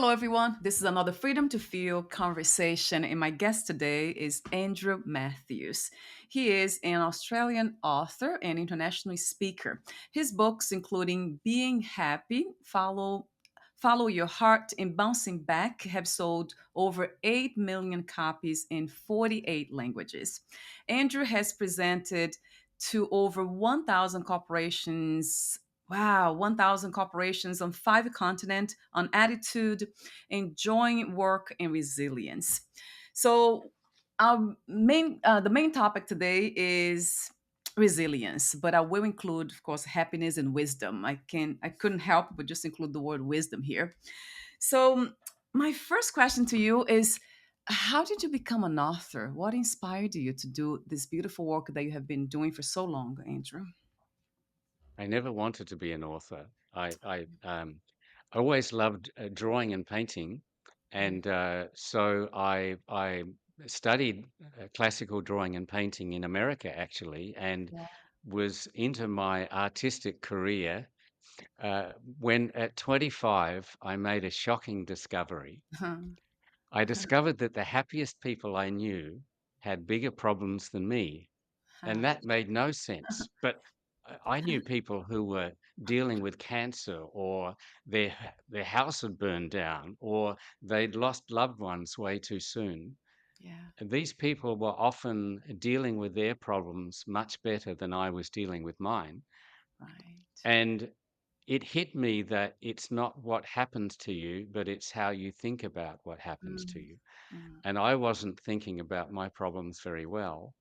Hello, everyone. This is another Freedom to Feel conversation, and my guest today is Andrew Matthews. He is an Australian author and international speaker. His books, including Being Happy, Follow Your Heart, and Bouncing Back, have sold over 8 million copies in 48 languages. Andrew has presented to over 1,000 corporations. Wow, 1,000 corporations on 5 continents on attitude, enjoying work, and resilience. So, the main topic today is resilience, but I will include, of course, happiness and wisdom. I couldn't help but just include the word wisdom here. So, my first question to you is, how did you become an author? What inspired you to do this beautiful work that you have been doing for so long, Andrew? I never wanted to be an author. I always loved drawing and painting, and so I studied classical drawing and painting in America actually, and Yeah. was into my artistic career when at 25 I made a shocking discovery. I discovered that the happiest people I knew had bigger problems than me, and that made no sense. But I knew people who were dealing with cancer, or their house had burned down, or they'd lost loved ones way too soon. Yeah, And these people were often dealing with their problems much better than I was dealing with mine. right. And it hit me that it's not what happens to you, but it's how you think about what happens to Mm, you. mm, And I wasn't thinking about my problems very well.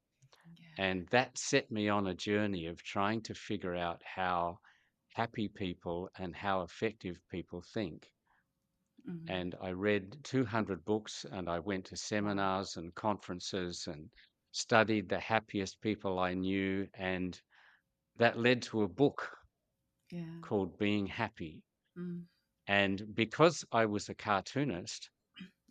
yeah. And that set me on a journey of trying to figure out how happy people and how effective people think. Mm, And I read 200 books, and I went to wow. seminars and conferences and studied the happiest people I knew. And that led to a book Yeah. called Being Happy. Mm, And because I was a cartoonist,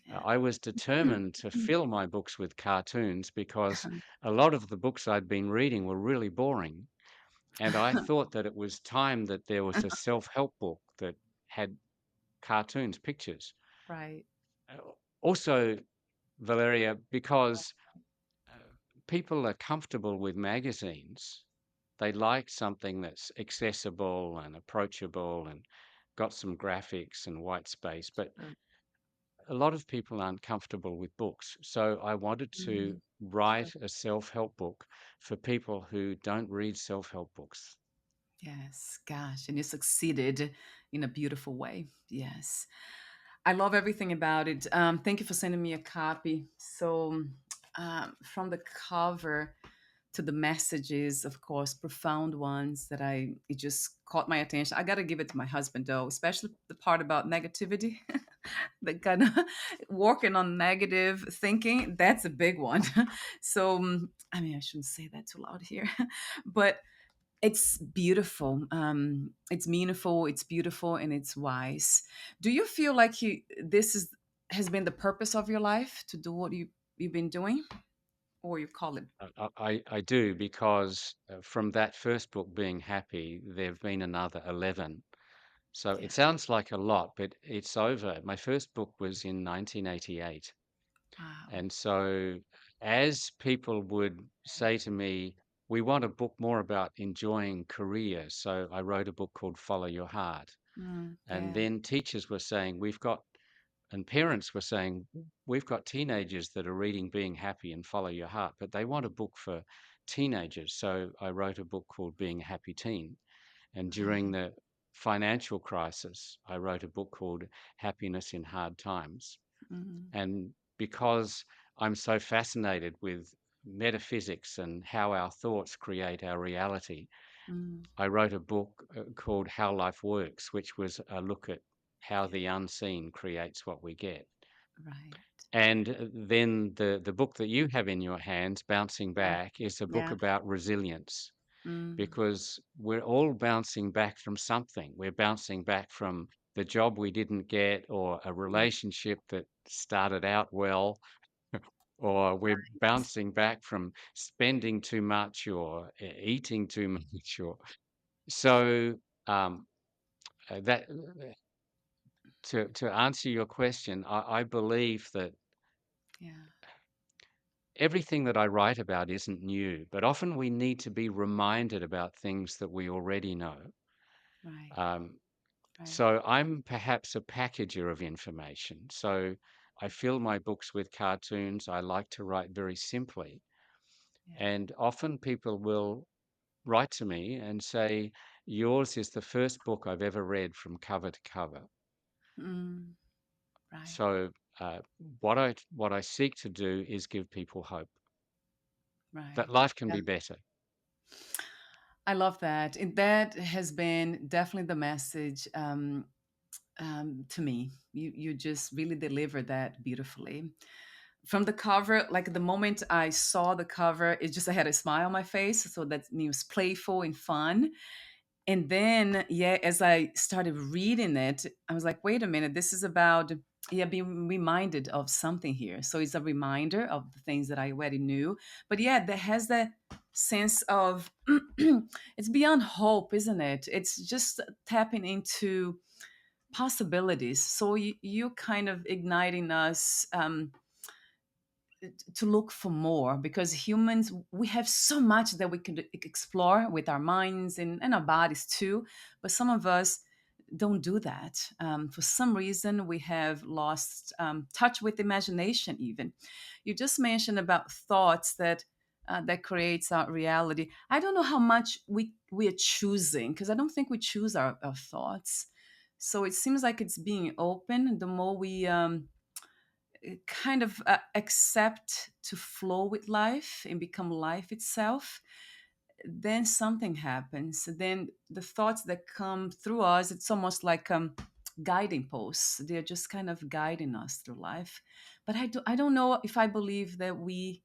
yeah. I was determined to fill my books with cartoons because a lot of the books I'd been reading were really boring. And I thought that it was time that there was a self-help book that had cartoons, pictures. Right. Uh, Also, Valeria, because uh, people are comfortable with magazines, they like something that's accessible and approachable and got some graphics and white space. But Sure. a lot of people aren't comfortable with books. So I wanted Mm, to sure. write a self-help book for people who don't read self-help books. Yes. Gosh. And you succeeded in a beautiful way. Yes. I love everything about it. Thank you for sending me a copy. So, from the cover to the messages, of course, profound ones that it just caught my attention. I got to give it to my husband, though, especially the part about negativity. The kind of working on negative thinking, that's a big one. So, I mean, I shouldn't say that too loud here, but it's beautiful. It's meaningful, it's beautiful, and it's wise. Do you feel like this has been the purpose of your life to do what you've been doing, or you call it? I do because from that first book, Being Happy, there have been another 11. So it Yeah. sounds like a lot, but it's over. My first book was in 1988. Wow. And so as people would say to me, we want a book more about enjoying career. So I wrote a book called Follow Your Heart. And Yeah. then teachers were saying, and parents were saying, we've got teenagers that are reading Being Happy and Follow Your Heart, but they want a book for teenagers. So I wrote a book called Being a Happy Teen. And during Right. the financial crisis, I wrote a book called Happiness in Hard Times. Mm, And because I'm so fascinated with metaphysics and how our thoughts create our reality, mm, I wrote a book called How Life Works, which was a look at how the unseen creates what we get. right. And then the book that you have in your hands, Bouncing Yeah. Back, is a book Yeah. about resilience Mm, because we're all bouncing back from something. We're bouncing back from the job we didn't get, or a mm, relationship that started out well, or we're bouncing back from spending too much or eating too much. Or so um, that to answer your question, I believe that Yeah. everything that I write about isn't new, but often we need to be reminded about things that we already know. Right. Um, Right. so I'm perhaps a packager of information. So I fill my books with cartoons. I like to write very simply. Yeah. And often people will write to me and say, yours is the first book I've ever read from cover to cover. Mm, right. So what I seek to do is give people hope that Right. life can Yeah. be better. I love that. And that has been definitely the message to me. You just really delivered that beautifully. From the cover, like the moment I saw the cover, it just I had a smile on my face. So that means playful and fun. And then, yeah, as I started reading it, I was like, wait a minute, this is about, yeah, being reminded of something here. So it's a reminder of the things that I already knew. But yeah, that has that sense of, it's beyond hope, isn't it? It's just tapping into possibilities. So you kind of igniting us. To look for more because humans we have so much that we can explore with our minds and our bodies too, but some of us don't do that. For some reason we have lost touch with imagination. Even you just mentioned about thoughts that creates our reality. I don't know how much we are choosing, because I don't think we choose our thoughts. So it seems like it's being open. The more we kind of accept to flow with life and become life itself, then something happens. Then the thoughts that come through us, it's almost like guiding posts. They're just kind of guiding us through life. But I don't know if I believe that we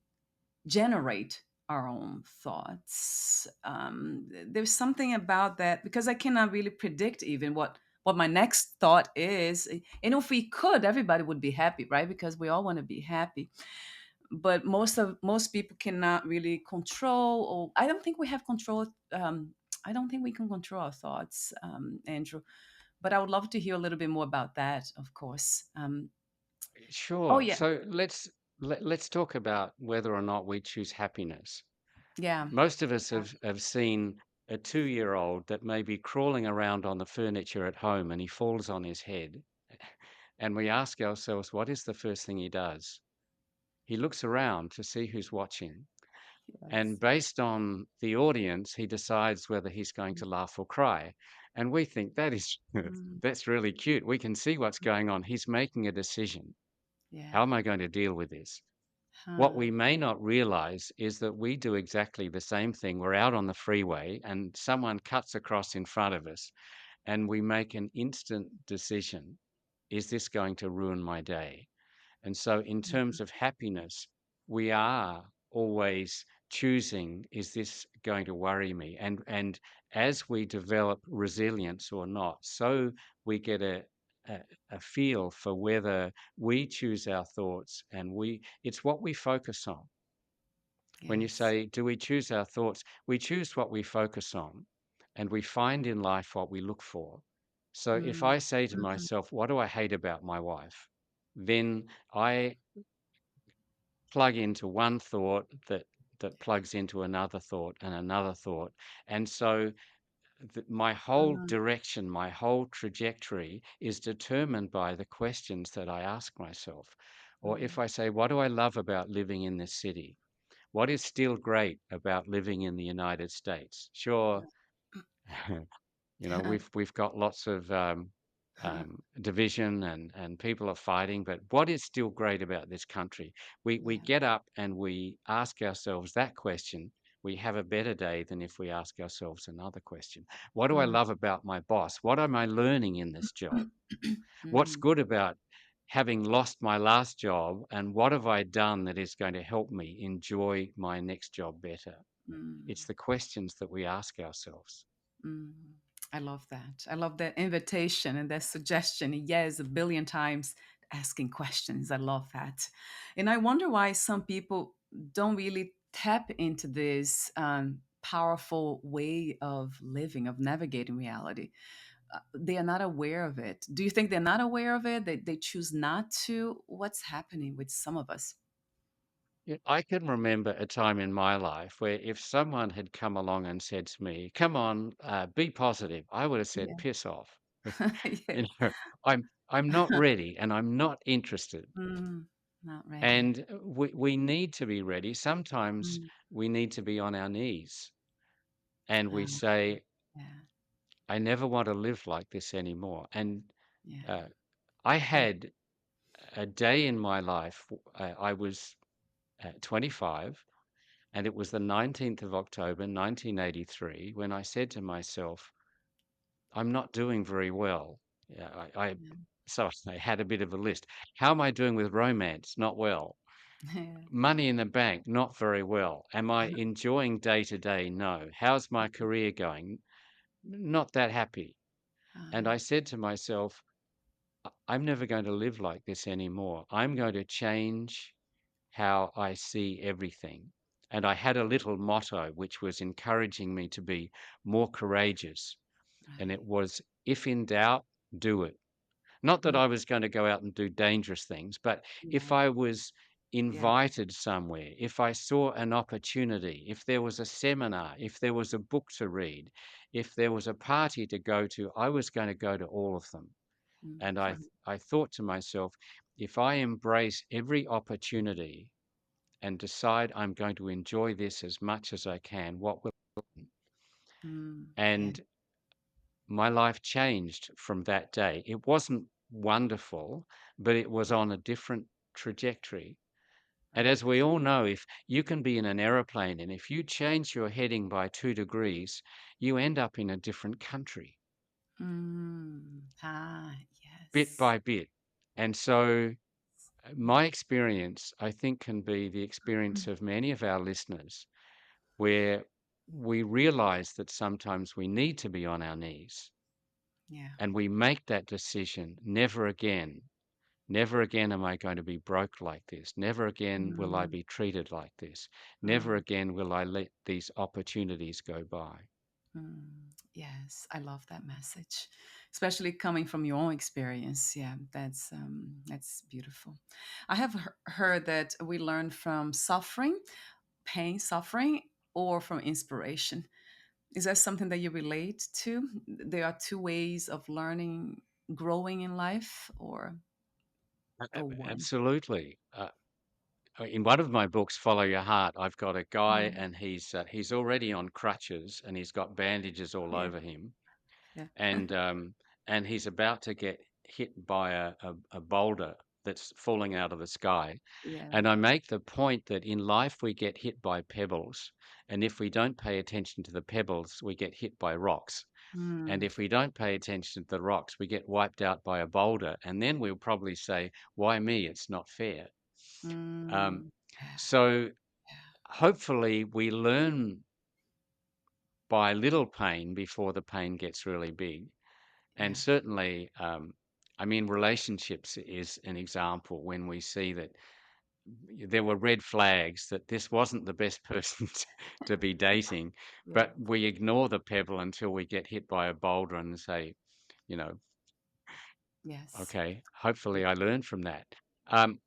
generate our own thoughts. There's something about that because I cannot really predict even what my next thought is. And if we could, everybody would be happy, right? Because we all want to be happy. But most people cannot really control, or I don't think we have control. I don't think we can control our thoughts, Andrew. But I would love to hear a little bit more about that, of course. Oh Sure. yeah, So let's talk about whether or not we choose happiness. yeah, Most of us have seen a 2-year-old that may be crawling around on the furniture at home and he falls on his head. And we ask ourselves, what is the first thing he does? He looks around to see who's watching. And yes. based on the audience, he decides whether he's going to laugh or cry. And we think that is Mm, that's really cute. We can see what's going on. He's making a decision. yeah. How am I going to deal with this? What Huh. we may not realize is that we do exactly the same thing. We're out on the freeway and someone cuts across in front of us, and we make an instant decision. Is this going to ruin my day? And so, in terms of happiness, we are always choosing, is this going to worry me? And as we develop resilience or not, so we get a, a feel for whether we choose our thoughts and it's what we focus on. When you Yes. say, do we choose our thoughts? We choose what we focus on, and we find in life what we look for. So if Mm, I say to mhm, myself, what do I hate about my wife? Then I plug into one thought that plugs into another thought and another thought. And so my whole mhm, direction, my whole trajectory is determined by the questions that I ask myself. Or if mm, I say, what do I love about living in this city? What is still great about living in the United States? Sure, yeah. we've got lots of division and people are fighting, but what is still great about this country? We Yeah. get up and we ask ourselves that question. We have a better day than if we ask ourselves another question. What do I Mm, love about my boss? What am I learning in this job? What's mm, good about having lost my last job? And what have I done that is going to help me enjoy my next job better? It's mm, the questions that we ask ourselves. mm. I love that. I love that invitation and that suggestion. Yes, a billion times asking questions. I love that. And I wonder why some people don't really tap into this powerful way of living, of navigating reality. they are not aware of it. Do you think they're not aware of it? They choose not to? What's happening with some of us? Yeah, I can remember a time in my life where if someone had come along and said to me, "Come on, be positive," I would have said, Yeah. "Piss off." You Yes. know, I'm not ready and I'm not interested. Mm, not ready. And we need to be ready. Sometimes Mm, we need to be on our knees and we um, say, yeah. "I never want to live like this anymore." And Yeah. uh, I Mm, had a day in my life. I was 25, and it was the 19th of October, 1983, when I said to myself, "I'm not doing very well." Yeah, yeah. so I had a bit of a list. How am I doing with romance? Not well. Yeah. Money in the bank? Not very well. Am I enjoying day to day? No. How's my career going? Not that happy. And Uh, I said to myself, I'm never going to live like this anymore. I'm going to change how I see everything." And I had a little motto which was encouraging me to be more courageous. And right. it was, if in doubt, do it. Not that Mm, I was going to go out and do dangerous things, but if yeah. I was Yeah. invited somewhere, if I saw an opportunity, if there was a seminar, if there was a book to read, if there was a party to go to, I was going to go to all of them. Mm, And for, I thought to myself, if I embrace every opportunity and decide I'm going to enjoy this as much as I can, what will. yeah. And my life changed from that day. It wasn't wonderful, but it was on a different trajectory. And as Right. we all know, if you can be in an aeroplane and if you change your heading by 2 degrees, you end up in a different country bit Yes. by bit. And so my experience, I think, can be the experience Mm, of many of our listeners, where we realize that sometimes we need to be on our knees yeah. and we make that decision, never again. Never again am I going to be broke like this. Never again will I Mm, be treated like this. Never mm, again will I let these opportunities go by. yes, I love that message, especially coming from your own experience. Yeah, that's beautiful. I have heard that we learn from suffering, pain, suffering, or from inspiration. Is that something that you relate to? There are two ways of learning, growing in life, or one. Absolutely. In one of my books, Follow Your Heart, I've got a guy Mm, and he's already on crutches and he's got bandages all yeah, over him, yeah, and he's about to get hit by a boulder that's falling out of the sky. yeah. And I make the point that in life we get hit by pebbles, and if we don't pay attention to the pebbles, we get hit by rocks. And Mm, if we don't pay attention to the rocks, we get wiped out by a boulder. And then we'll probably say, "Why me? It's not fair." Um, mm, yeah, so yeah, hopefully we learn by little pain before the pain gets really big. And yeah. certainly, I mean, relationships is an example when we see that there were red flags that this wasn't the best person to be dating, Yeah. but we ignore the pebble until we get hit by a boulder and say, you know, Yes. okay, hopefully I learned from that. Um,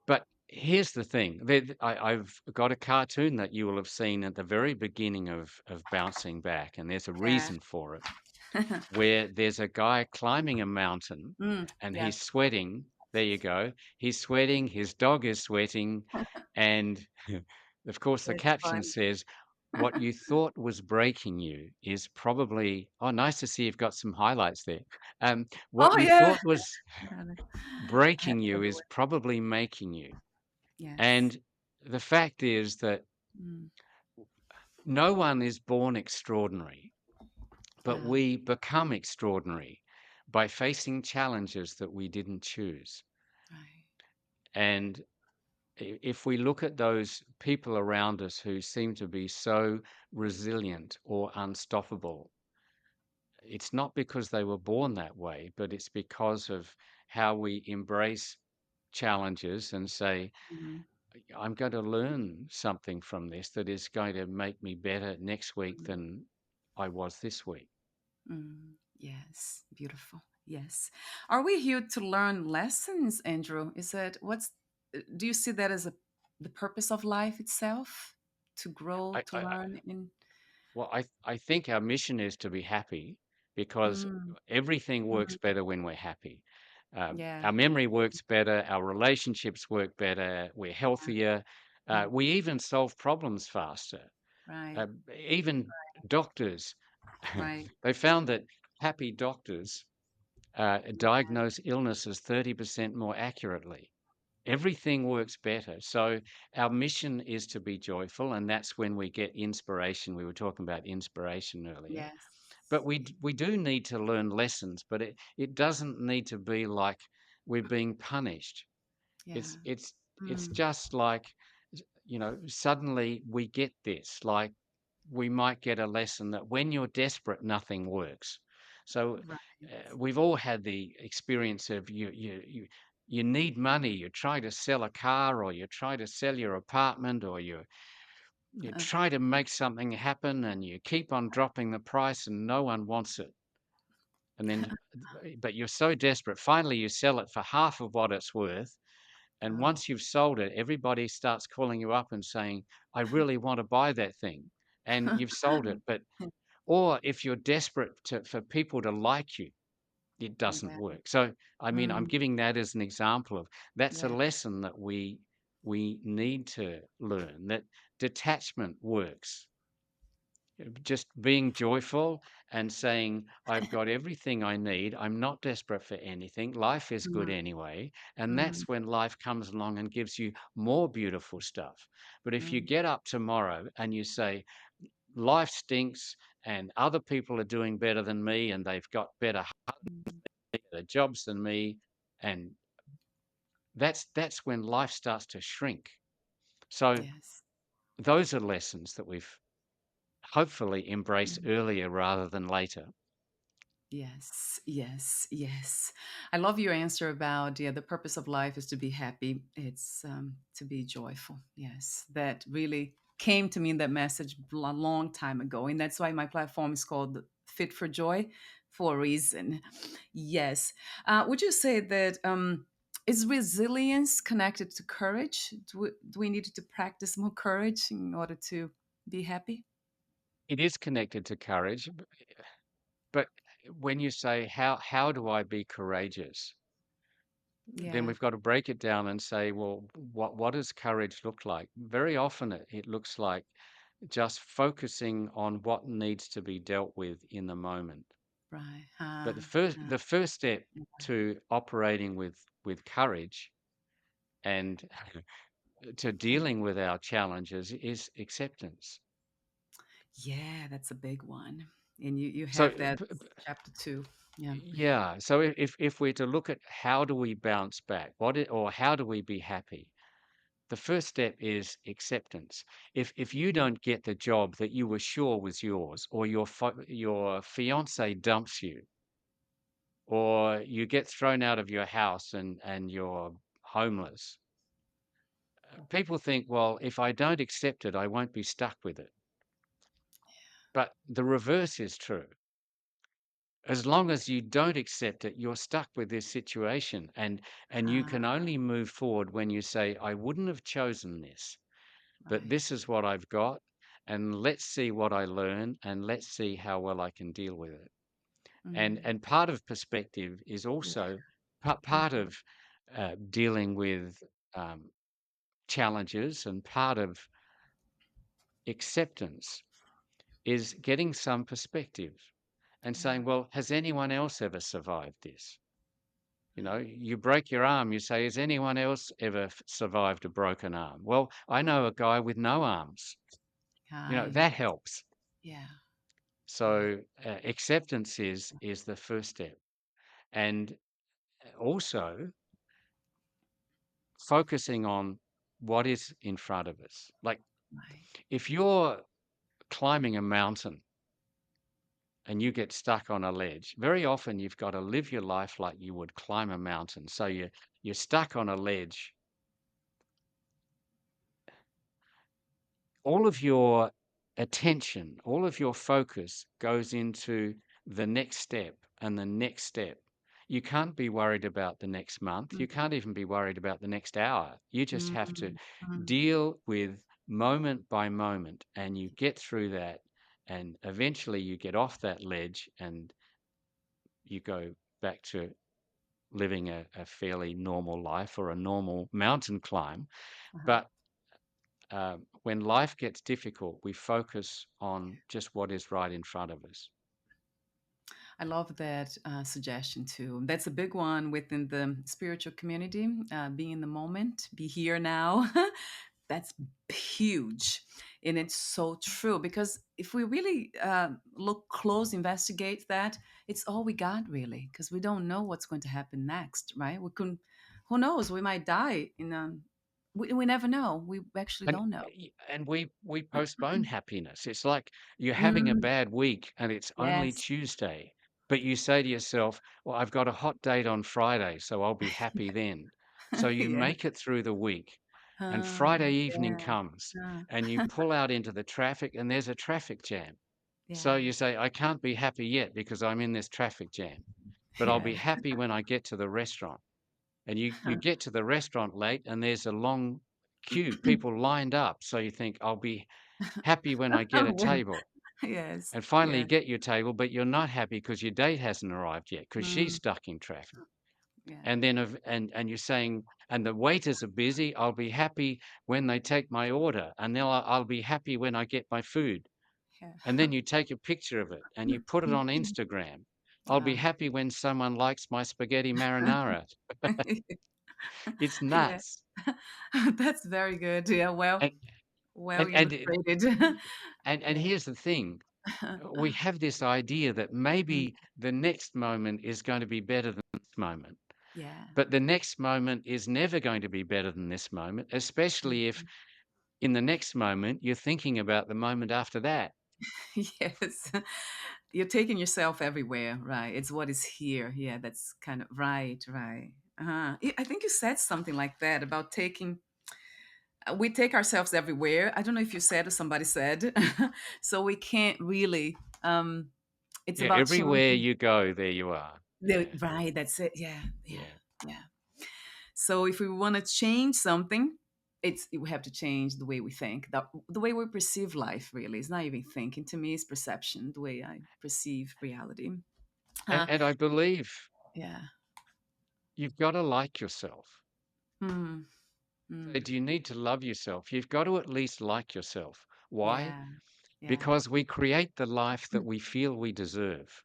but here's the thing: I've got a cartoon that you will have seen at the very beginning of Bouncing Back, and there's a Yeah. reason for it, where there's a guy climbing a mountain and Yes. he's sweating. There you go. He's sweating, his dog is sweating, and of course the It's caption fun. says, "What you thought was breaking you is probably." Oh, nice to see you've got some highlights there. What Oh you yeah. thought was Got it. I have breaking it you is everywhere. probably making you. Yes. And the fact is that Mm. no one is born extraordinary, but Uh, we become extraordinary by facing challenges that we didn't choose. right. And if we look at those people around us who seem to be so resilient or unstoppable, it's not because they were born that way, but it's because of how we embrace challenges and say, Mhm. I'm going to learn something from this that is going to make me better next week Mm. than I was this week. Mm. Yes, beautiful. Yes. Are we here to learn lessons, Andrew? Is that what's do you see that as the purpose of life itself? To grow, to I learn in Well, I think our mission is to be happy because mm, everything works mm, better when we're happy. yeah, Our memory works better, our relationships work better, we're healthier, yeah, we even solve problems faster. right, Uh, Even doctors, right. they found that happy doctors diagnose illnesses 30% more accurately. Everything works better. So our mission is to be joyful, and that's when we get inspiration. We were talking about inspiration earlier, Yes. but we do need to learn lessons, but it doesn't need to be like we're being punished. Yeah. It's Mm, just like suddenly we get this. Like we might get a lesson that when you're desperate, nothing works. So right. we've all had the experience of you need money. You try to sell a car, or you try to sell your apartment, or you try to make something happen, and you keep on dropping the price, and no one wants it. And then, but you're so desperate, finally you sell it for half of what it's worth. And Oh. once you've sold it, everybody starts calling you up and saying, "I really want to buy that thing." And you've sold it, but or if you're desperate for people to like you, it doesn't Yeah. work. So, I mean, I'm Mm, giving that as an example of that's a yeah. lesson that we need to learn, that detachment works. Just being joyful and saying, "I've got everything I need. I'm not desperate for anything. Life is good Mm, anyway." And mm, that's when life comes along and gives you more beautiful stuff. But if you mm, get up tomorrow and you say, "Life stinks and other people are doing better than me and they've got mm. better jobs than me," and that's when life starts to shrink. So Yes. those are lessons that we've hopefully embraced Mm. earlier rather than later. Yes, yes, yes. I love your answer about the purpose of life is to be happy. It's to be joyful. Yes, that really came to me in that message a long time ago, and that's why my platform is called Fit for Joy for a reason. Yes. Would you say that is resilience connected to courage? Do we need to practice more courage in order to be happy? It is connected to courage, but when you say, how do I be courageous? Then Yeah, we've got to break it down and say, well, what does courage look like? Very often it looks like just focusing on what needs to be dealt with in the moment. right. But Uh, the first step to operating with courage and to dealing with our challenges is acceptance. Yeah, that's a big one. And you So have that chapter two. Yeah. yeah, so if we're to look at how do we bounce back, or how do we be happy? The first step is acceptance. If you don't get the job that you were sure was yours, or your fiance dumps you, or you get thrown out of your house and you're homeless, people think, well, if I don't accept it, I won't be stuck with it. But the reverse is true. As long as you don't accept it, you're stuck with this situation, and you Ah, can only move forward when you say, I wouldn't have chosen this, but right. this is what I've got, and let's see what I learn, and let's see how well I can deal with it. Mm, And part of perspective is yeah. also part Mhm. of dealing with um, challenges, and part of acceptance is getting some perspective and Yeah. saying, well, has anyone else ever survived this? Right. You break your arm, you say, has anyone else ever survived a broken arm? Well, I know a guy with no arms. Yes. That helps. Yeah. Yeah. So acceptance is the first step. And also focusing on what is in front of us. Like Right. if you're climbing a mountain and you get stuck on a ledge, very often you've got to live your life like you would climb a mountain. So you're stuck on a ledge. All of your attention, all of your focus goes into the next step. and the next step. You can't be worried about the next month. You Mhm. can't even be worried about the next hour. You just have to Mm, mm. deal with moment by moment, and you get through that, and eventually you get off that ledge and you go back to living a fairly normal life or a normal mountain climb. Uh-huh. But when life gets difficult, we focus on just what is right in front of us. I love that suggestion too. That's a big one within the spiritual community. Be in the moment, be here now. That's huge. And it's so true because if we really look close, investigate that, it's all we got really because we don't know what's going to happen next, right? We couldn't, who knows? We might die we never know. We actually And don't know. and we postpone happiness. It's like you're having a Mm, bad week and it's only yes. Tuesday, but you say to yourself, "Well, I've got a hot date on Friday, so I'll be happy then." So you Yeah. make it through the week, and Uh, Friday evening yeah. comes, and you Uh, pull out into the traffic and there's a traffic jam. So yeah. you say, "I can't be happy yet because I'm in this traffic jam, but I'll be Yeah. happy when I get to the restaurant." And you get to the restaurant late and there's a long queue, people lined up. So you think, I'll be happy when I get a When table. yes. And finally you Yeah. get your table, but you're not happy because your date hasn't arrived yet because she's Mm, stuck in traffic. yeah. And then and you're saying, and the waiters are busy. I'll be happy when they take my order, and then I'll be happy when I get my food. And Yeah. then you take a picture of it and you put it on Instagram. I'll be Uh, happy when someone likes my spaghetti marinara. It's yeah. nuts. That's very good. Yeah, And well and and illustrated. and Yeah. here's the thing, we have this idea that Mm, maybe the next moment is going to be better than this moment, yeah. but the next moment is never going to be better than this moment, especially if Mhm. in the next moment you're thinking about the moment after that. Yes. You're taking yourself everywhere, right? It's what is here. Yeah, that's kind of right, right. I think you said something like that about taking we take ourselves everywhere. I don't know if you said or somebody said. So we can't really it's Yeah, about everywhere changing you go, there you are. the Yeah, right, that's it. Yeah, yeah, yeah. yeah. So if we want to change something, we have to change the way we think, the way we perceive life. Really, it's not even thinking. To me, it's perception, the way I perceive reality. And Uh, and I believe yeah. you've got to like yourself. Mm, So mm, do you need to love yourself? You've got to at least like yourself. Why? yeah. Yeah. Because we create the life that we feel we deserve.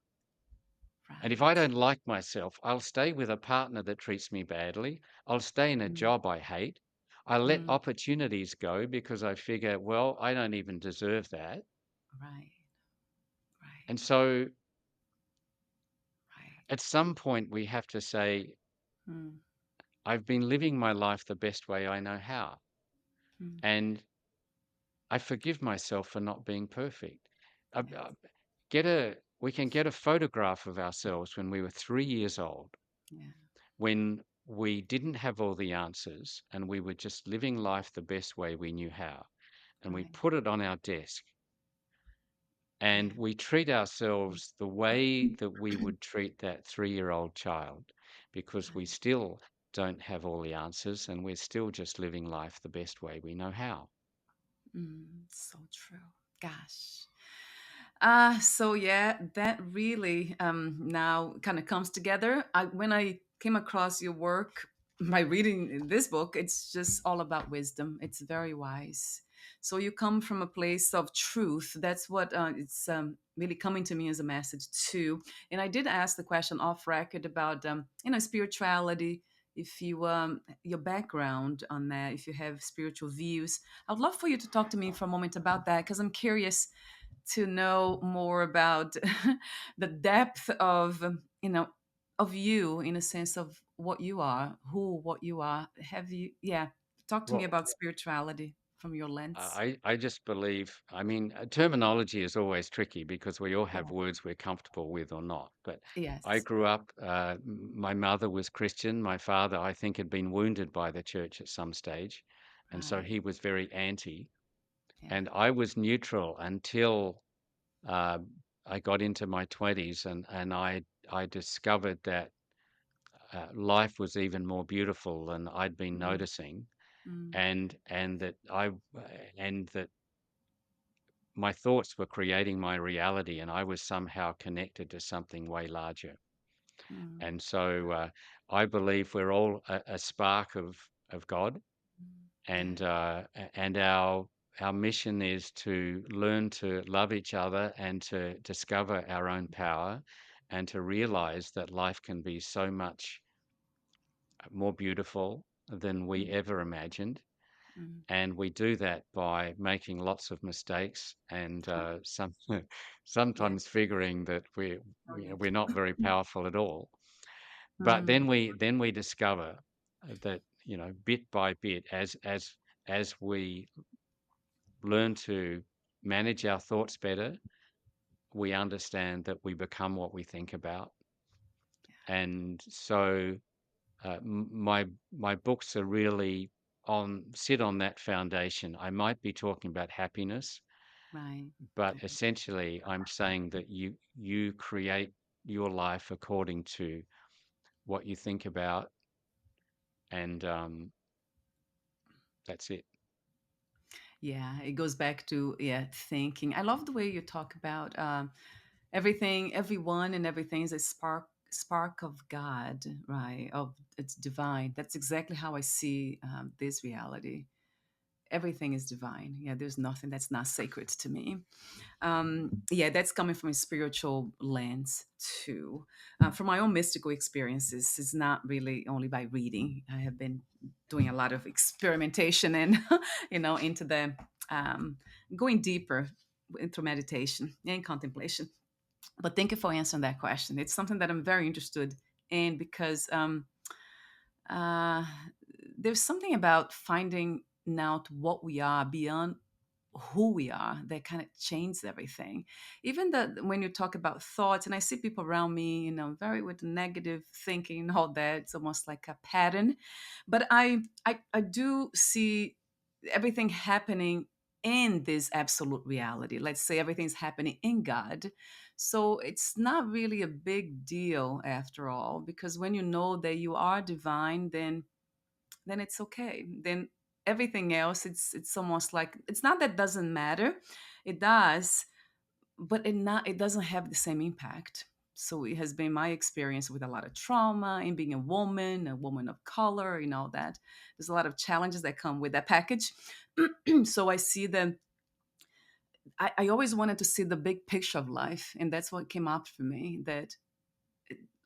And if I Right. don't like myself, I'll stay with a partner that treats me badly. I'll stay in a Mm, job I hate. I let mm, opportunities go because I figure, well, I don't even deserve that. right. Right. And so Right. at some point, we have to say, Mm, I've been living my life the best way I know how. mm, And I forgive myself for not being perfect. yes. We can get a photograph of ourselves when we were 3 years old, Yeah. when we didn't have all the answers and we were just living life the best way we knew how. And we Right. put it on our desk and Yeah. we treat ourselves the way that we would treat that 3-year-old child because we Right. still don't have all the answers and we're still just living life the best way we know how. So true. Gosh. So yeah, that really now kind of comes together. When I came across your work by reading this book, it's just all about wisdom. It's very wise. So you come from a place of truth. That's what it's really coming to me as a message too. And I did ask the question off record about spirituality. If you your background on that, if you have spiritual views, I'd love for you to talk to me for a moment about that because I'm curious to know more about the depth of of you in a sense of what you are. Have you yeah, talk to me Well, about spirituality from your lens. I just believe, I mean, terminology is always tricky because we all have Yeah. words we're comfortable with or not. But I Yes. grew up, my mother was Christian. My father, I think, had been wounded by the church at some stage. And so Right. he was very anti. Yeah. And I was neutral until uh, I got into my 20s and I discovered that life was even more beautiful than I'd been Mm, noticing, mm, and that my thoughts were creating my reality, and I was somehow connected to something way larger. mm, And so I believe we're all a spark of God, mm. and Yeah, and our mission is to learn to love each other and to discover our own power, and to realize that life can be so much more beautiful than we mm, ever imagined. mm. And we do that by making lots of mistakes, and Oh, sometimes yes. figuring that Oh, we're yes. not very powerful at all. But Mm, then we discover that, bit by bit, as we learn to manage our thoughts better, we understand that we become what we think about. And so my books are really on sit on that foundation. I might be talking about happiness, right. but Right. essentially I'm saying that you create your life according to what you think about, and that's it. Yeah, it goes back to thinking. I love the way you talk about everything, everyone, and everything is a spark of God, right? Of it's divine. That's exactly how I see this reality. Everything is divine. Yeah, there's nothing that's not sacred to me. Yeah, that's coming from a spiritual lens too. From my own mystical experiences, it's not really only by reading. I have been doing a lot of experimentation and into the um, going deeper into meditation and contemplation. But thank you for answering that question. It's something that I'm very interested in because uh, there's something about finding out what we are beyond who we are that kind of changes everything. Even that when you talk about thoughts, and I see people around me, very with negative thinking and all that, it's almost like a pattern. But I do see everything happening in this absolute reality. Let's say everything's happening in God. So it's not really a big deal after all, because when you know that you are divine, then it's okay. Then everything else, it's almost like it's not that doesn't matter. It does, but it doesn't have the same impact. So it has been my experience with a lot of trauma and being a woman of color, and all that. There's a lot of challenges that come with that package. So I see that I always wanted to see the big picture of life, and that's what came up for me. That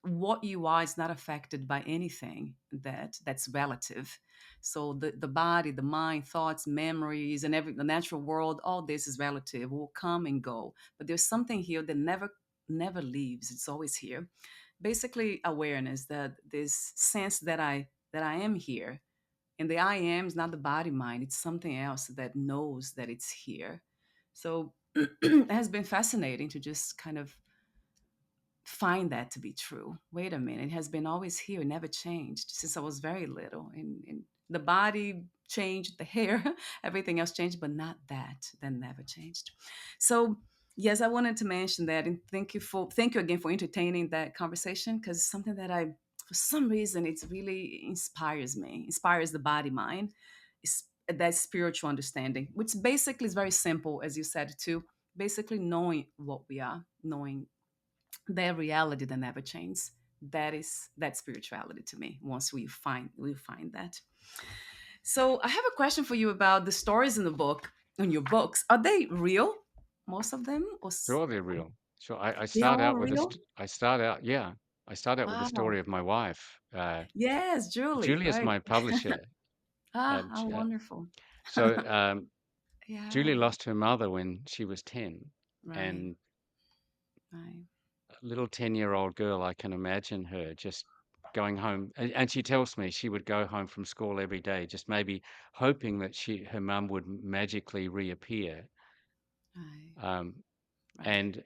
what you are is not affected by anything that's relative. So the body, the mind, thoughts, memories, and the natural world, all this is relative, will come and go, but there's something here that never leaves. It's always here. Basically awareness, that this sense that I am here, and the I am is not the body mind, it's something else that knows that it's here. So it has been fascinating to just kind of find that to be true. Wait a minute, it has been always here, it never changed since I was very little. And the body changed, the hair, everything else changed, but not that. That never changed. So yes, I wanted to mention that, and thank you again for entertaining that conversation, because it's something that for some reason, it's really inspires the body mind. That spiritual understanding, which basically is very simple, as you said too. Basically knowing what we are, knowing their reality that never changes. That spirituality to me. Once we find that. So I have a question for you about the stories in the book. In your books, are they real? Most of them, Sure, they're real. Sure, I they are start all out with a real? I start out yeah, I start out with the Wow. story of my wife. Yes, Julie. Julie is Right. my publisher. How wonderful. So Julie Yeah. lost her mother when she was 10, Right. and Right. a little 10-year-old girl, I can imagine her just going home. And she tells me she would go home from school every day, just maybe hoping that her mum would magically reappear. Right. Um, Right. and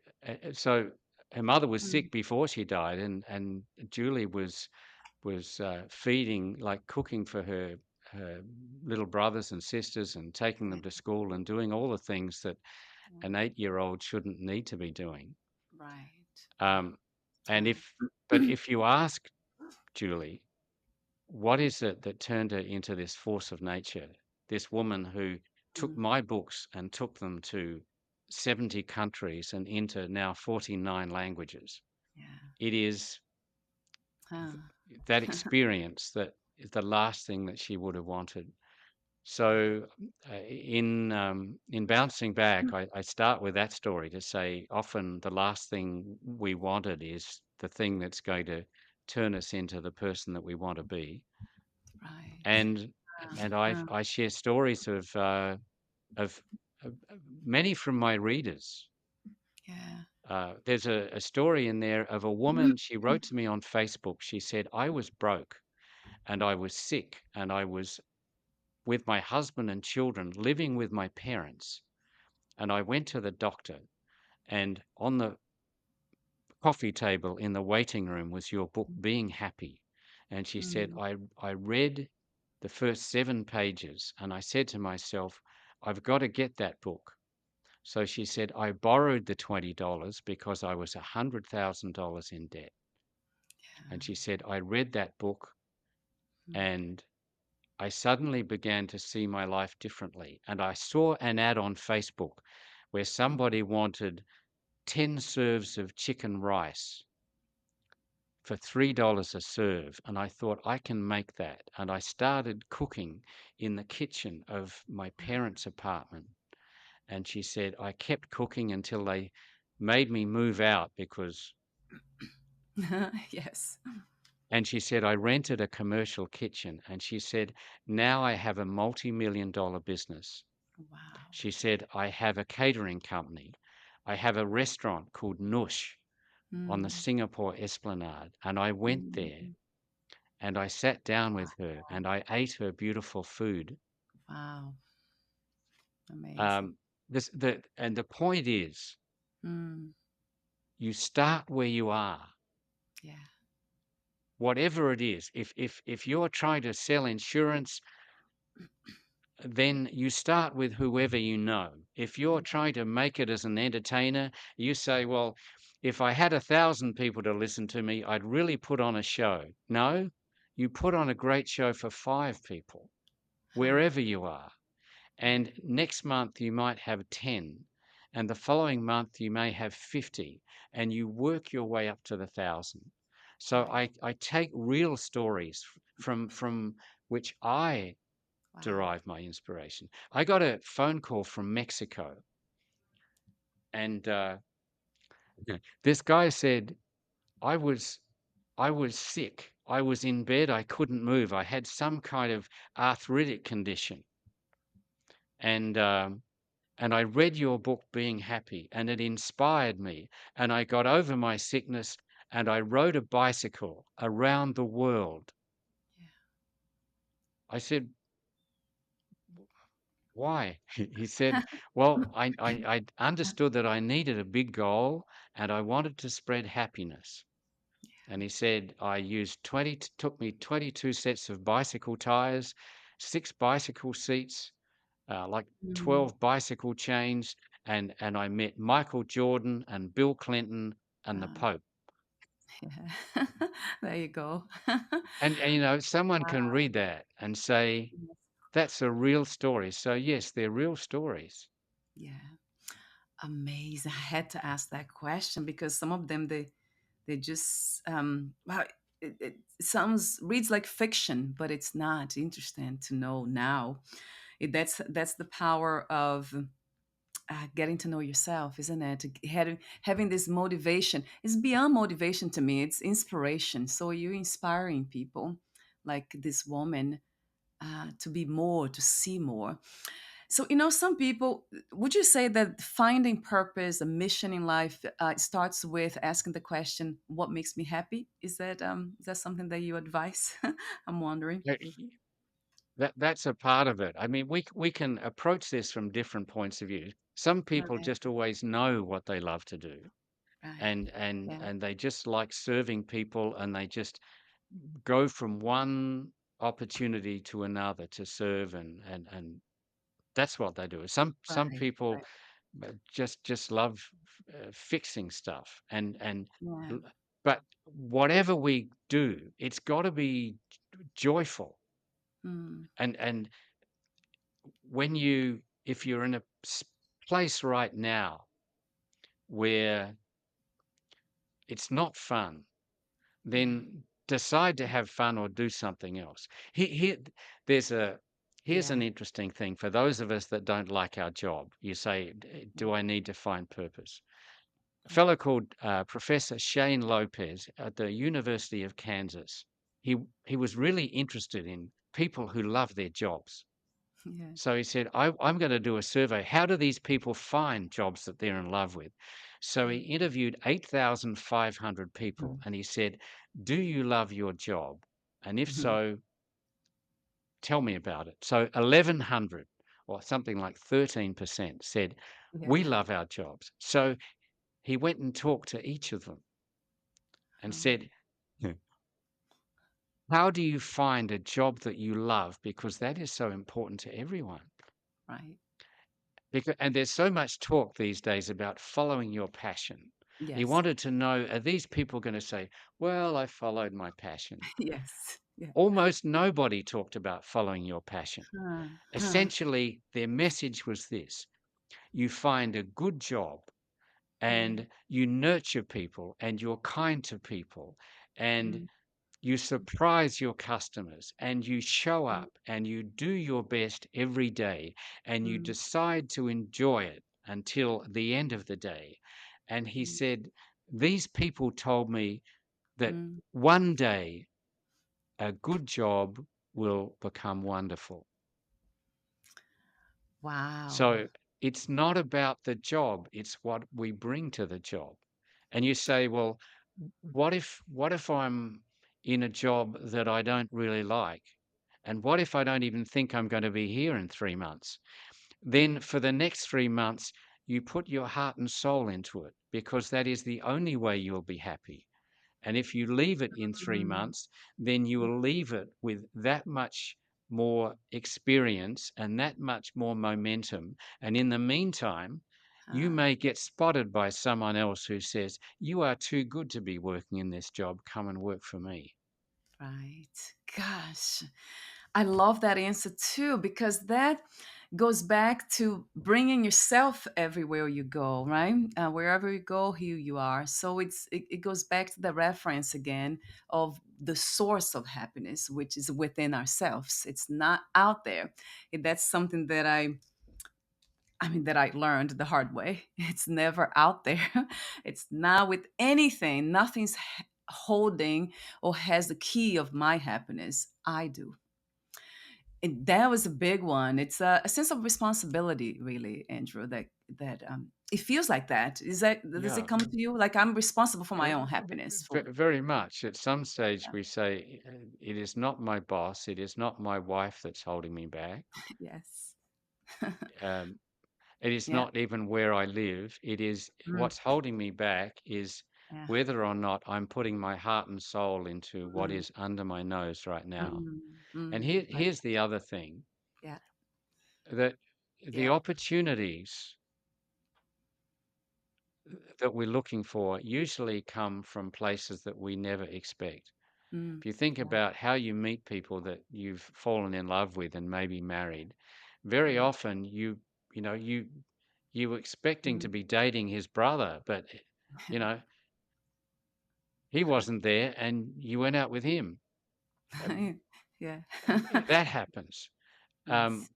so her mother was Mm, sick before she died, and Julie was feeding, like cooking for her little brothers and sisters, and taking yeah. them to school, and doing all the things that an Wow. 8-year-old shouldn't need to be doing. Right. Um, Right. And Oh. if you ask Julie, what is it that turned her into this force of nature? This woman who took Mm, my books and took them to 70 countries and into now 49 languages. yeah. It is Huh. that experience that is the last thing that she would have wanted. Yeah. So, in bouncing back, I start with that story to say often the last thing we wanted is the thing that's going to turn us into the person that we want to be. Right. And Uh, uh, I share stories of, of many from my readers. yeah. There's a story in there of a woman. She wrote to me on Facebook. She said, I was broke and I was sick and I was with my husband and children living with my parents. And I went to the doctor, and on the coffee table in the waiting room was your book, Being Happy. And she said, Mm, I read the first 7 pages and I said to myself, I've got to get that book. So she said, I borrowed the $20 because I was $100,000 in debt. And she said, I read that book mm, and I suddenly began to see my life differently. And I saw an ad on Facebook where somebody wanted 10 serves of chicken rice for $3 a serve. And I thought, I can make that. And I started cooking in the kitchen of my parents' apartment. And she said, I kept cooking until they made me move out because, yes. and she said, I rented a commercial kitchen. And she said, now I have a multi-million dollar business. Wow. She said, I have a catering company. I have a restaurant called Noosh on the Mm, Singapore Esplanade. And I went there mm, and I sat down with her and I ate her beautiful food. wow. Amazing. Um, and the point is, Mm, you start where you are, yeah. whatever it is. If you're trying to sell insurance, then you start with whoever you know. If you're trying to make it as an entertainer, you say, well, if I had 1,000 people to listen to me, I'd really put on a show. No, you put on a great show for 5 people, Huh. wherever you are. And next month you might have 10. And the following month you may have 50. And you work your way up to the 1,000. So Right. I take real stories from which I Wow. derive my inspiration. I got a phone call from Mexico, and this guy said, "I was I was sick. I was in bed. I couldn't move. I had some kind of arthritic condition, and and I read your book, Being Happy, and it inspired me. And I got over my sickness, and I rode a bicycle around the world." Yeah. I said, why? He said, well, I understood that I needed a big goal and I wanted to spread happiness. And he said, I used took me 22 sets of bicycle tires, 6 bicycle seats, like Mm, 12 bicycle chains, and I met Michael Jordan and Bill Clinton and the uh, Pope. yeah. There you go. And you know, someone can Wow. read that and say, Yes. that's a real story. So, yes, they're real stories. Yeah. Amazing. I had to ask that question because some of them they just well, it sounds reads like fiction, but it's not. Interesting to know now. That's the power of getting to know yourself, isn't it? Having this motivation. It's beyond motivation to me. It's inspiration. So you're inspiring people like this woman to be more, to see more. So, some people, would you say that finding purpose, a mission in life, starts with asking the question, what makes me happy? Is that something that you advise? I'm wondering. Yeah, that's a part of it. I mean, we can approach this from different points of view. Some people Right, just always know what they love to do, right. Yeah. and they just like serving people, and they just go from one opportunity to another to serve, and that's what they do. Some Right, people right. just love fixing stuff, and Yeah. But whatever we do, it's got to be joyful. Mm, And when if you're in a place right now where it's not fun, yeah, then decide to have fun or do something else. Here, there's a here's yeah, an interesting thing for those of us that don't like our job. You say, yeah, "Do I need to find purpose?" A yeah, fellow called Professor Shane Lopez at the University of Kansas. He he was really interested in people who love their jobs. yeah. So he said, I'm going to do a survey. How do these people find jobs that they're in love with? So he Mm, interviewed 8,500 people mm, and he said, do you love your job? And if mhm. so, tell me about it. So 1,100 or something like 13% said, we Yeah. love our jobs. So he went and talked to each of them and Oh, said, "Hmm, how do you find a job that you love? Because that is so important to everyone. right. And there's so much talk these days about following your passion. He Yes. wanted to know, are these people going to say, well, I followed my passion? Yes. Yeah. Almost nobody talked about following your passion. Huh, huh. Essentially, their message was this: you find a good job Yeah. and you nurture people and you're kind to people and Mm, you surprise your customers and you show mm, up and you do your best every day and you mm, decide to enjoy it until the end of the day. And he mm, said, these people told me that mm. one day a good job will become wonderful. Wow. So it's not about the job, it's what we bring to the job. And you say, well, what if I'm in a job that I don't really like? And what if I don't even think I'm going to be here in 3 months? Then Mm, for the next 3 months, you put your heart and soul into it because that is the only way you'll be happy. And if you leave it in 3 mm, months, then you will leave it with that much more experience and that much more momentum. And in the meantime, you huh. may get spotted by someone else who says, you are too good to be working in this job. Come and work for me. Right. Gosh, I love that answer too, because that goes back to bringing yourself everywhere you go, right? Wherever you go, here you are. So it goes back to the reference again of the source of happiness, which is within ourselves. It's not out there. That's something that that I learned the hard way. It's never out there. It's not with anything. Nothing's holding or has the key of my happiness. I do. And that was a big one. It's a sense of responsibility, really, Andrew. That it feels like that. Is that does it Yeah, come to you? Like I'm responsible for my own happiness. For very much. At some stage, we say, it is not my boss, it is not my wife that's holding me back. yes, Um, It is yeah, not even where I live. It is mm, what's holding me back is yeah, whether or not I'm putting my heart and soul into what mm, is under my nose right now. mm, And right, here's the other thing, yeah, that the yeah, opportunities that we're looking for usually come from places that we never expect. mm, If you think yeah, about how you meet people that you've fallen in love with and maybe married, very yeah, often you know you were expecting to mm, be dating his brother, but you know he wasn't there, and you went out with him. yeah, That happens, yes, um,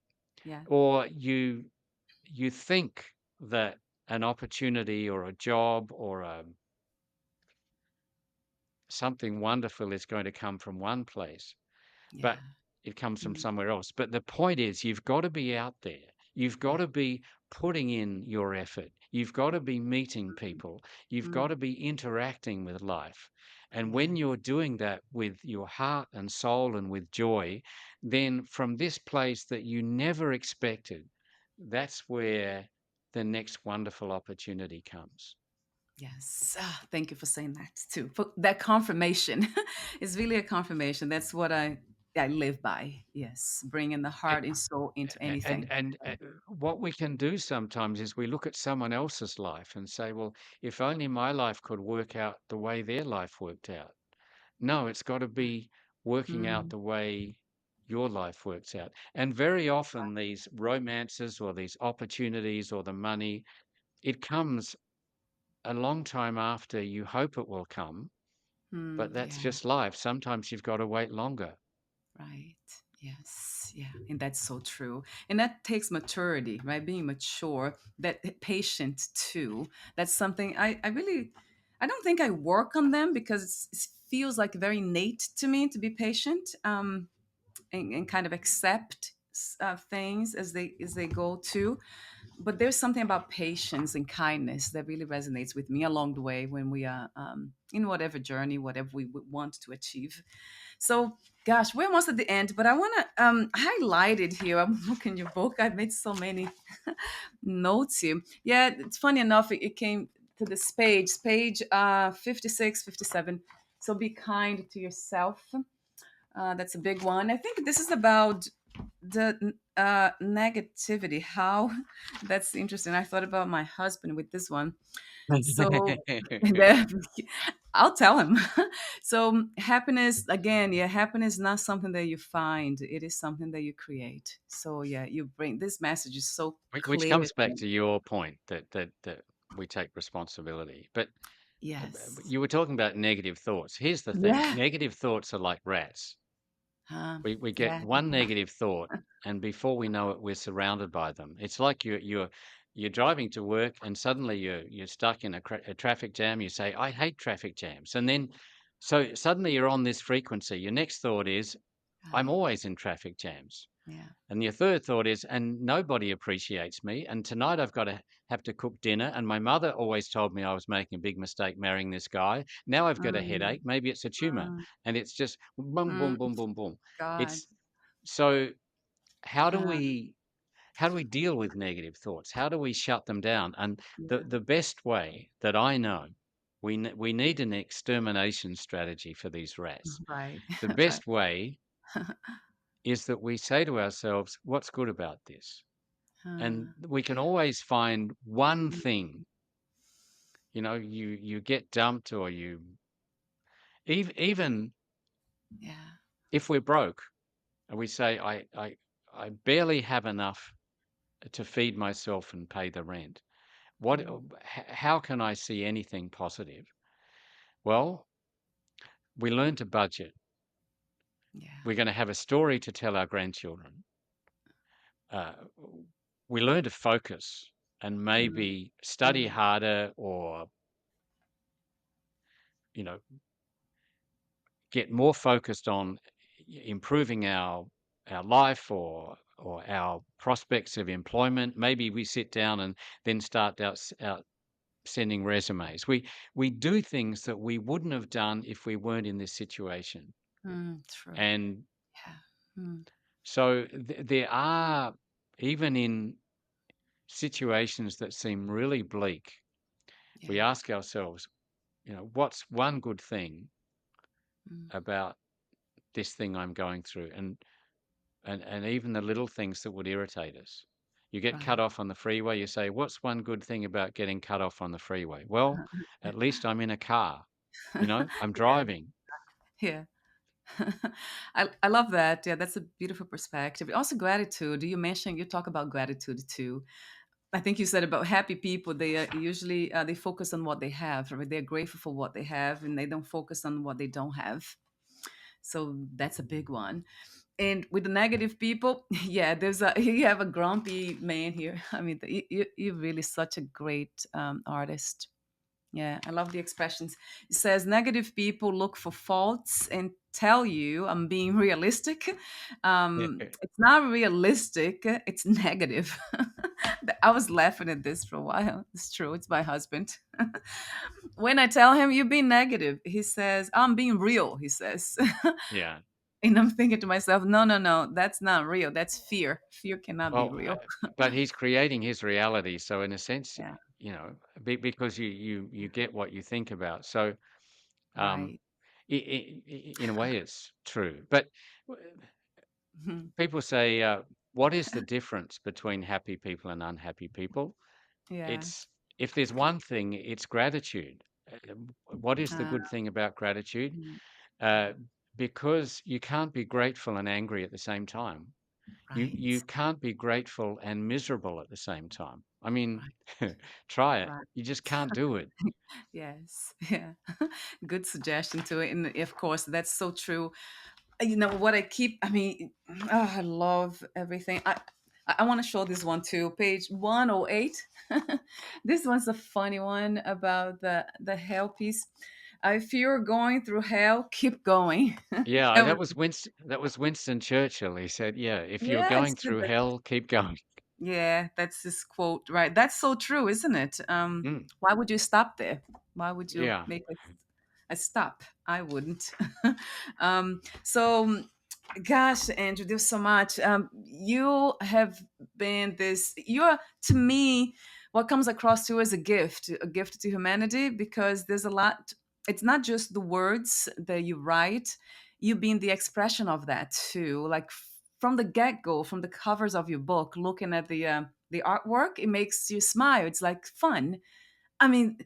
yeah, or you think that an opportunity or a job or something wonderful is going to come from one place, yeah, but it comes from mm, somewhere else. But the point is, you've got to be out there. You've got yeah, to be putting in your effort. You've got to be meeting mm, people. You've got mm, to be interacting with life. And when yeah, you're doing that with your heart and soul and with joy, then from this place that you never expected, that's where the next wonderful opportunity comes. yes. Thank you for saying that too. For that confirmation, it's really a confirmation. That's what I. I live by. Yes, bringing the heart and soul into anything. What we can do sometimes is we look at someone else's life and say, well, if only my life could work out the way their life worked out. No, it's got to be working out Mm, the way your life works out. And very often, these romances or these opportunities or the money, it comes a long time after you hope it will come, but that's yeah. just life. Sometimes you've got to wait longer. Right. Yes. Yeah. And that's so true. And that takes maturity, right? Being mature, that patient too. That's something I really, I don't think I work on them because it feels like very innate to me to be patient, and kind of accept things as they go too. But there's something about patience and kindness that really resonates with me along the way when we are in whatever journey, whatever we would want to achieve. So, gosh, we're almost at the end, but I want to highlight it here. I'm looking at your book. I've made so many notes here. Yeah, it's funny enough, it came to this page 56, 57. So be kind to yourself. That's a big one. I think this is about the negativity. How that's interesting. I thought about my husband with this one. So I'll tell him. So happiness again, yeah, happiness is not something that you find. It is something that you create. So yeah, you bring this message is so Which clear. comes back to your point that we take responsibility. But Yes. you were talking about negative thoughts. Here's the thing: Yeah. negative thoughts are like rats. We get Yeah. one negative thought, and before we know it, we're surrounded by them. It's like you're driving to work, and suddenly you're stuck in a traffic jam. You say, "I hate traffic jams," and then so suddenly you're on this frequency. Your next thought is, "I'm Right. always in traffic jams." Yeah. And your third thought is, and nobody appreciates me. And tonight I've got to have to cook dinner. And my mother always told me I was making a big mistake marrying this guy. Now I've got a Mm, headache. Maybe it's a tumor. mm, And it's just boom, mm. boom, boom, boom, boom. God. It's so how do Uh, we how do we deal with negative thoughts? How do we shut them down? And yeah. the best way that I know, we need an extermination strategy for these rats. Right. The Right. best way is that we say to ourselves, what's good about this? And Uh, we can always find one thing. You get dumped, or even yeah. if we're broke and we say, I barely have enough to feed myself and pay the rent. Mm, How can I see anything positive? Well, we learn to budget. yeah. We're going to have a story to tell our grandchildren. Uh, we learn to focus and Mm, maybe study mm, harder, or you know get more focused on improving our life, or our prospects of employment. Maybe we sit down and then start out sending resumes. We do things that we wouldn't have done if we weren't in this situation. true. And Yeah. Mm, so there are, even in situations that seem really bleak, we yeah. ask ourselves, what's one good thing Mm, about this thing I'm going through? And even the little things that would irritate us. You get cut right. off on the freeway, you say, "What's one good thing about getting cut off on the freeway?" Well, at least I'm in a car, I'm Yeah. driving. Yeah. I love that. Yeah, that's a beautiful perspective. Also, gratitude. You talk about gratitude too. I think you said about happy people. They usually they focus on what they have. Right? They're grateful for what they have, and they don't focus on what they don't have. So that's a big one. And with the negative people, yeah, there's a you have a grumpy man here. I mean, you're really such a great artist. Yeah, I love the expressions. It says negative people look for faults and tell you I'm being realistic. It's not realistic, it's negative. I was laughing at this for a while. It's true, it's my husband. When I tell him you're being negative, he says, I'm being real, he says. Yeah. And I'm thinking to myself, no, no, no, that's not real. That's fear. Fear cannot be Well, real. but he's creating his reality, so in a sense, Yeah, because you get what you think about. So, um, right. In a way, it's true. But people say, what is the difference between happy people and unhappy people? Yeah. It's if there's one thing, it's gratitude. What is the Uh, good thing about gratitude? mm, Uh, because you can't be grateful and angry at the same time. You right. can't be grateful and miserable at the same time. I mean, Right. try it. Right. You just can't do it. Yes. Yeah. Good suggestion to it. And of course, that's so true. You know what I keep, I mean, oh, I love everything. I want to show this one too. Page 108. This one's a funny one about the hell piece. If you're going through hell, keep going. Yeah, That was, That was Winston Churchill. He said, "Yeah, if you're yes, going through hell, keep going." yeah, that's his quote, right? That's so true, isn't it? Mm, Why would you stop there? Why would you yeah. make a stop? I wouldn't. So, gosh, Andrew, there's so much. You have been this. You're to me, what comes across to you as a gift to humanity, because there's a lot. It's not just the words that you write. You being the expression of that too, like from the get go, from the covers of your book, looking at the artwork, it makes you smile. It's like fun. I mean,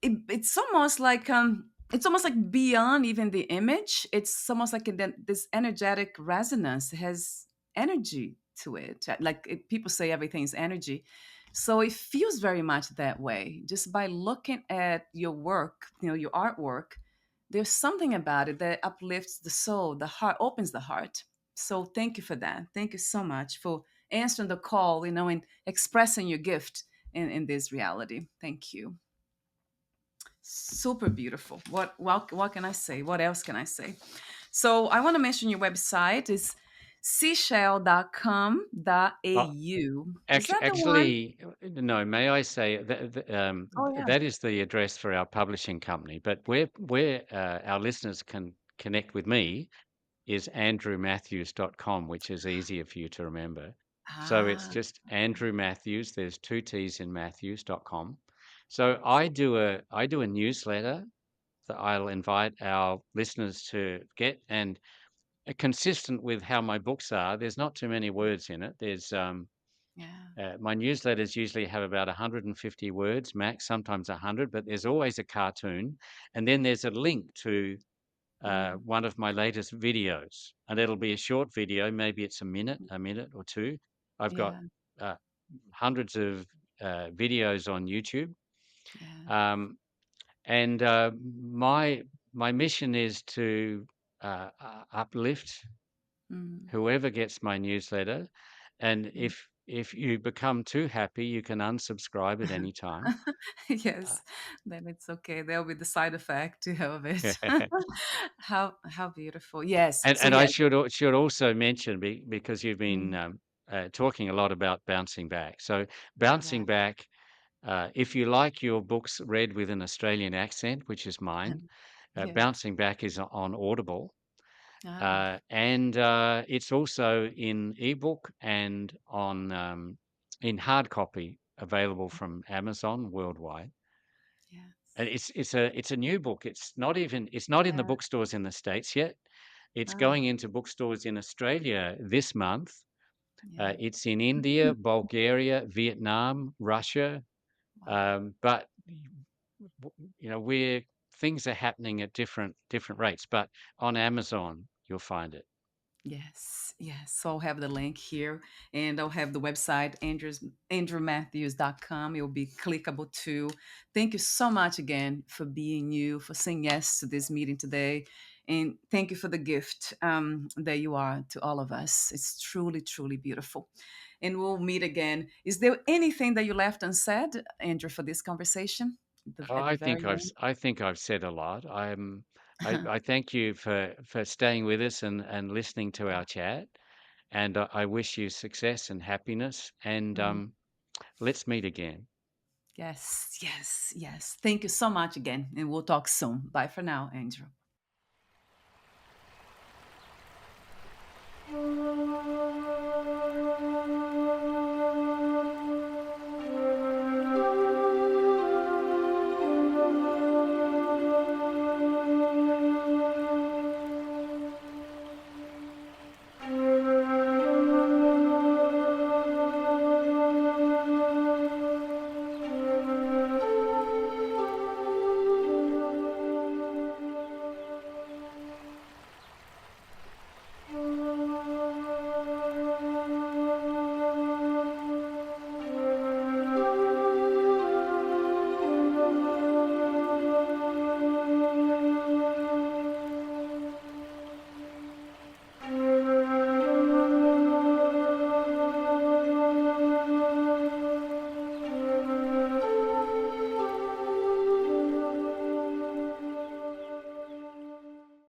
it's almost like beyond even the image. It's almost like this energetic resonance. It has energy to it. People say everything's energy, so it feels very much that way. Just by looking at your work, your artwork, there's something about it that uplifts the soul, the heart, opens the heart. So thank you for that. Thank you so much for answering the call, and expressing your gift in this reality. Thank you. Super beautiful. What can I say? What else can I say? So I want to mention your website is Uh, seashell.com.au. Is that the one? no, may I say that Oh yeah. that is the address for our publishing company, but where our listeners can connect with me is andrewmatthews.com, which is easier for you to remember. So it's Ah, just Andrew Matthews. There's two T's in Matthews.com. So yes. I do a newsletter that I'll invite our listeners to get, and consistent with how my books are. There's not too many words in it. There's Yeah. my newsletters usually have about 150 words max, sometimes 100, but there's always a cartoon, and then there's a link to Mm, one of my latest videos, and it'll be a short video. Maybe it's a minute or two. I've got yeah. uh, hundreds of videos on YouTube, Yeah. um, and my mission is to uplift Mm. whoever gets my newsletter. And Mm. if you become too happy, you can unsubscribe at any time. Uh, Yes, then it's okay. There'll be the side effect of it. How beautiful. Yes. So and I yes. should also mention, because you've been Mm, talking a lot about bouncing back. So yeah. bouncing back, if you like your books read with an Australian accent, which is mine, Yeah. bouncing back is on Audible, Ah, and it's also in ebook and on in hard copy, available from Amazon worldwide. And yes. it's a new book. It's not in the Yeah. bookstores in the States yet. It's Ah, going into bookstores in Australia this month. yeah. It's in India, Bulgaria, Vietnam, Russia. Wow. But we're things are happening at different rates. But on Amazon, you'll find it. Yes, yes. So I'll have the link here, and I'll have the website, andrewmatthews.com. It'll be clickable too. Thank you so much again for being you, for saying yes to this meeting today. And thank you for the gift that you are to all of us. It's truly, truly beautiful. And we'll meet again. Is there anything that you left unsaid, Andrew, for this conversation at the very end? I think I've said a lot. I thank you for staying with us and listening to our chat. And I wish you success and happiness. And Mm. let's meet again. Yes, yes, yes. Thank you so much again, and we'll talk soon. Bye for now, Andrew.